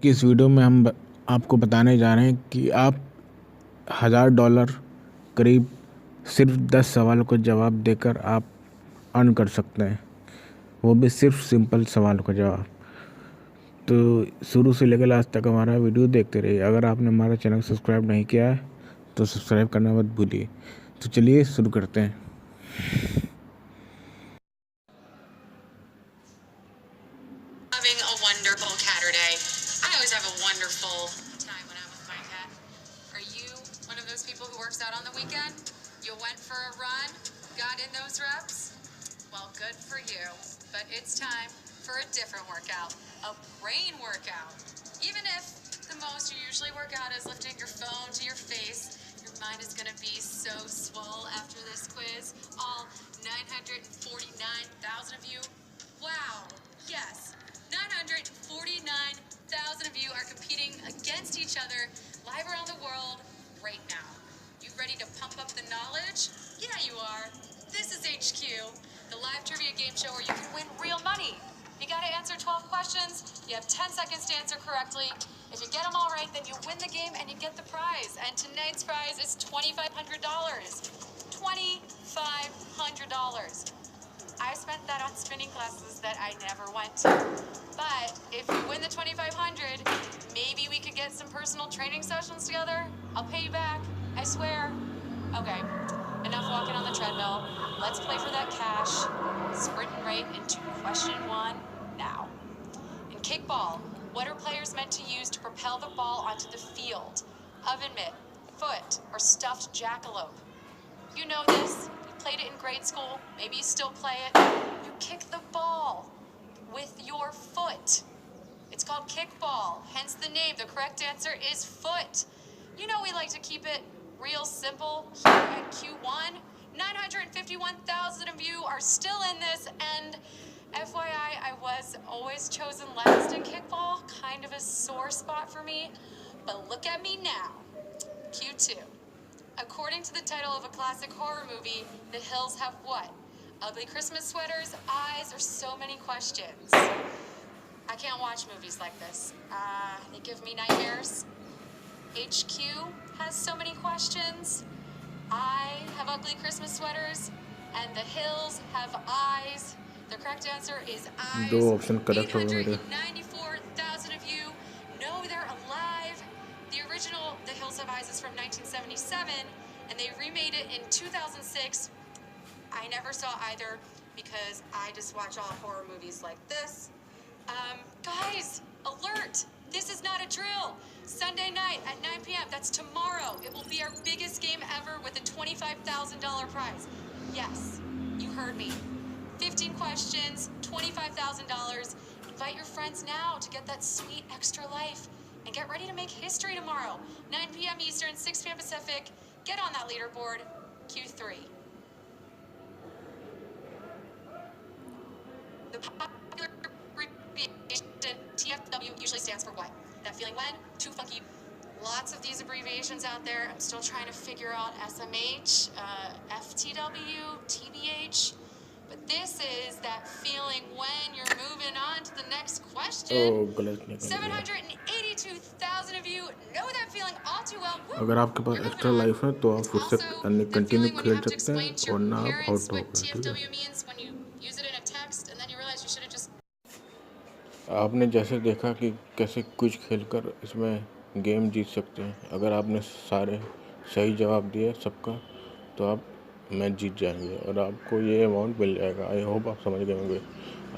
कि इस वीडियो में हम आपको बताने जा रहे हैं कि आप $1000 करीब सिर्फ 10 सवालों का जवाब देकर आप अर्न कर सकते हैं, वो भी सिर्फ सिंपल सवालों का जवाब। तो शुरू से लेकर लास्ट तक हमारा वीडियो देखते रहिए। अगर आपने हमारा चैनल सब्सक्राइब नहीं किया है तो सब्सक्राइब करना मत भूलिए। तो चलिए शुरू करते हैं। Having a wonderful Catterday. I always have a wonderful time when I'm with my cat. Are you one of those people who works out on the weekend? You went for a run, got in those reps? Well, good for you. But it's time for a different workout, a brain workout. Even if the most you usually work out is lifting your phone to your face, your mind is going to be so swole after this quiz. All 949,000 of you. Wow. Yes. 949,000 of you are competing against each other live around the world right now. You ready to pump up the knowledge? Yeah, you are. This is HQ, the live trivia game show where you can win real money. You got to answer 12 questions. You have 10 seconds to answer correctly. If you get them all right, then you win the game and you get the prize. And tonight's prize is $2,500. $2,500. I spent that on spinning classes that I never went to. But if you win the $2,500, maybe we could get some personal training sessions together. I'll pay you back, I swear. Okay, enough walking on the treadmill. Let's play for that cash. Sprinting right into question one now. In kickball, what are players meant to use to propel the ball onto the field? Oven mitt, foot, or stuffed jackalope? You know this. Played it in grade school, maybe you still play it. You kick the ball with your foot. It's called kickball, hence the name. The correct answer is foot. You know we like to keep it real simple here at Q1. 951,000 of you are still in this, and FYI, I was always chosen last in kickball, kind of a sore spot for me, but look at me now. Q2. According to the title of a classic horror movie, The Hills have what? Ugly Christmas sweaters, eyes, or so many questions? I can't watch movies like this. They give me nightmares. HQ has so many questions. I have ugly Christmas sweaters, and The Hills have eyes. The correct answer is eyes. 2 option correct हो गए मेरे। 894,000 of you know they're alive. The original The Hills Have Eyes is from 1977, and they remade it in 2006. I never saw either because I just watch all horror movies like this. Guys, alert! This is not a drill. Sunday night at 9 p.m. That's tomorrow. It will be our biggest game ever with a $25,000 prize. Yes, you heard me. 15 questions, $25,000. Invite your friends now to get that sweet extra life. And get ready to make history tomorrow. 9 p.m. Eastern, 6 p.m. Pacific. Get on that leaderboard. Q3. The popular abbreviation TFW usually stands for what? That feeling when? Too funky. Lots of these abbreviations out there. I'm still trying to figure out SMH, FTW, TBH. But this is that feeling when you're moving on to the next question. 782,000 of you know that feeling all too well. Woo! अगर आपके पास extra life है तो आप उससे continue खेल सकते हैं, वरना आप आउट हो गए। ठीक है, आपने जैसे देखा कि कैसे कुछ खेलकर इसमें गेम जीत सकते हैं। अगर आपने सारे सही जवाब दिए सबका तो आप मैच जीत जाएंगे और आपको ये अमाउंट मिल जाएगा। आई होप आप समझ गए होंगे।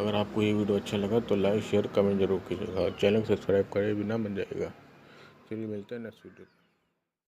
अगर आपको ये वीडियो अच्छा लगा तो लाइक शेयर कमेंट जरूर कीजिएगा और चैनल सब्सक्राइब करे बिना बन जाएगा। चलिए मिलते हैं नेक्स्ट वीडियो।